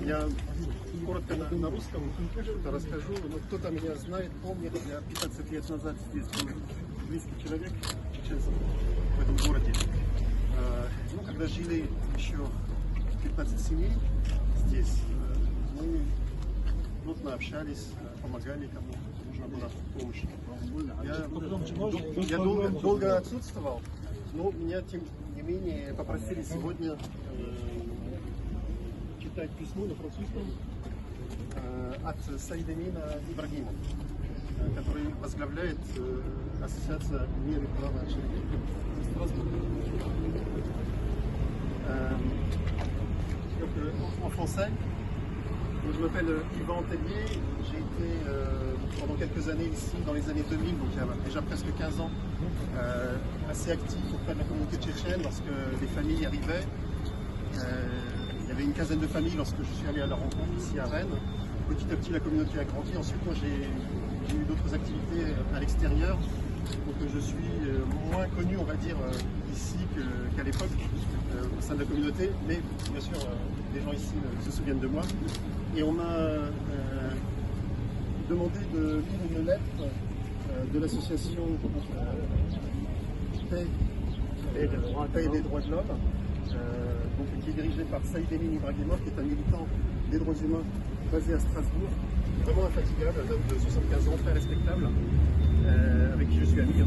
Я коротко на русском что-то расскажу. Но кто-то меня знает, помнит, я 15 лет назад здесь был близкий человек в этом городе. Ну, когда жили еще 15 семей здесь, мы плотно общались, помогали кому нужна была помощь. Я долго отсутствовал, но меня тем не менее попросили сегодня читать письмо на французском от Саидамина Ибрагима, который возглавляет Ассоциацию мира и права человека в Страсбурге. En français, je m'appelle Yvan Tellier, j'ai été pendant quelques années ici, dans les années 2000, donc il y a déjà presque 15 ans, assez actif auprès de la communauté tchétchène lorsque les familles arrivaient. Il y avait une quinzaine de familles lorsque je suis allé à leur rencontre ici à Rennes. Petit à petit, la communauté a grandi. Ensuite, moi, j'ai eu d'autres activités à l'extérieur. Donc, je suis moins connu, on va dire, ici qu'à l'époque, au sein de la communauté. Mais bien sûr, les gens ici se souviennent de moi. Et on m'a demandé de lire une lettre de l'association Paix et des droits de l'homme. Donc, qui est dirigé par Saïdamine Ibragimov, qui est un militant des droits humains basé à Strasbourg, vraiment infatigable, un homme de 75 ans, très respectable, avec qui je suis ami. Et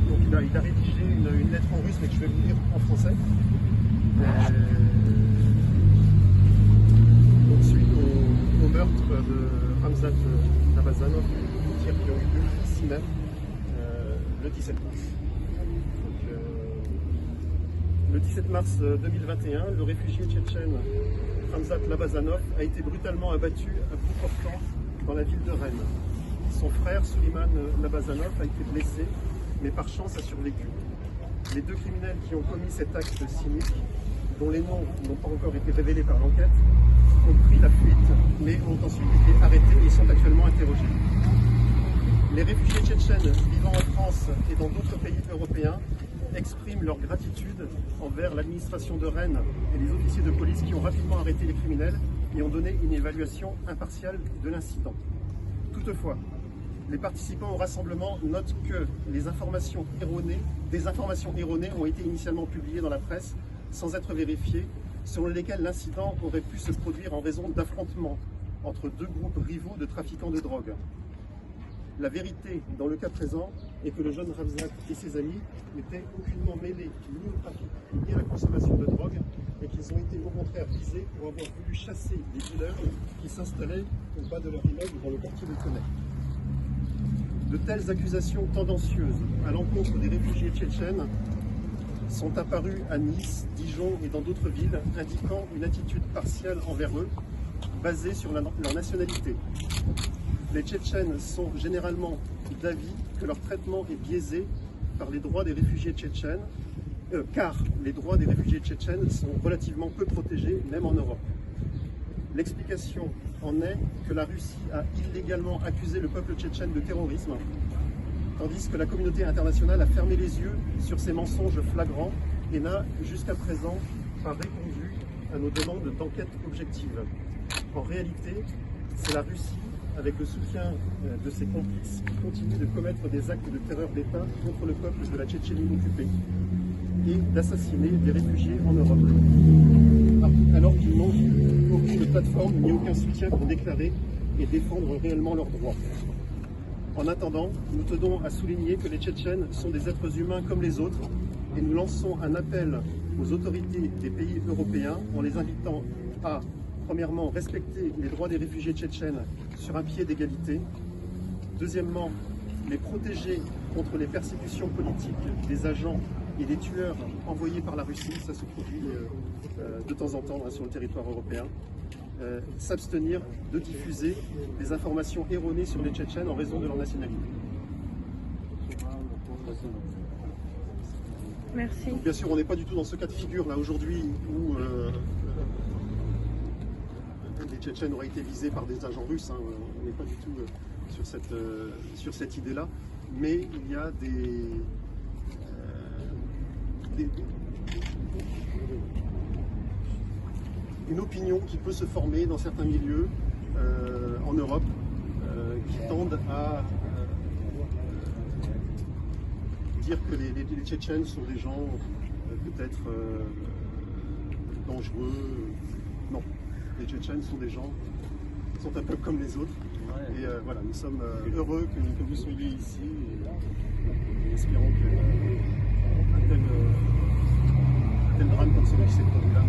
donc il a rédigé une lettre en russe, mais que je vais vous lire en français. Donc suite au meurtre de Ramzat Labazanov, qui ont eu lieu ici même, le 17 mars. Le 17 mars 2021, le réfugié tchétchène Ramzat Labazanov a été brutalement abattu à bout portant dans la ville de Rennes. Son frère Souliman Labazanov a été blessé, mais par chance a survécu. Les deux criminels qui ont commis cet acte cynique, dont les noms n'ont pas encore été révélés par l'enquête, ont pris la fuite, mais ont ensuite été arrêtés et sont actuellement interrogés. Les réfugiés tchétchènes vivant en France et dans d'autres pays européens expriment leur gratitude envers l'administration de Rennes et les officiers de police qui ont rapidement arrêté les criminels et ont donné une évaluation impartiale de l'incident. Toutefois, les participants au rassemblement notent que des informations erronées ont été initialement publiées dans la presse sans être vérifiées, selon lesquelles l'incident aurait pu se produire en raison d'affrontements entre deux groupes rivaux de trafiquants de drogue. La vérité, dans le cas présent, est que le jeune Ramzat et ses amis n'étaient aucunement mêlés ni au trafic ni à la consommation de drogue et qu'ils ont été au contraire visés pour avoir voulu chasser les dealers qui s'installaient au bas de leur immeuble dans le quartier de Tenay. De telles accusations tendancieuses à l'encontre des réfugiés tchétchènes sont apparues à Nice, Dijon et dans d'autres villes, indiquant une attitude partiale envers eux, basée sur leur nationalité. Les Tchétchènes sont généralement d'avis que leur traitement est biaisé par les droits des réfugiés tchétchènes, car les droits des réfugiés tchétchènes sont relativement peu protégés, même en Europe. L'explication en est que la Russie a illégalement accusé le peuple tchétchène de terrorisme, tandis que la communauté internationale a fermé les yeux sur ces mensonges flagrants et n'a jusqu'à présent pas répondu à nos demandes d'enquête objective. En réalité, c'est la Russie, avec le soutien de ses complices, qui continue de commettre des actes de terreur d'État contre le peuple de la Tchétchénie occupée et d'assassiner des réfugiés en Europe, alors qu'ils n'ont aucune plateforme ni aucun soutien pour déclarer et défendre réellement leurs droits. En attendant, nous tenons à souligner que les Tchétchènes sont des êtres humains comme les autres et nous lançons un appel aux autorités des pays européens en les invitant à premièrement, respecter les droits des réfugiés tchétchènes sur un pied d'égalité. Deuxièmement, les protéger contre les persécutions politiques des agents et des tueurs envoyés par la Russie, ça se produit de temps en temps sur le territoire européen. S'abstenir de diffuser des informations erronées sur les Tchétchènes en raison de leur nationalité. Merci. Donc, bien sûr, on n'est pas du tout dans ce cas de figure là aujourd'hui où les Tchétchènes auraient été visés par des agents russes, hein. On n'est pas du tout sur cette idée-là, mais il y a une opinion qui peut se former dans certains milieux en Europe qui tendent à dire que les Tchétchènes sont des gens peut-être dangereux. Non, les Tchétchènes sont des gens qui sont un peu comme les autres. Et voilà, nous sommes heureux que vous soyez ici et espérons qu'un tel drame comme celui qui s'est produit là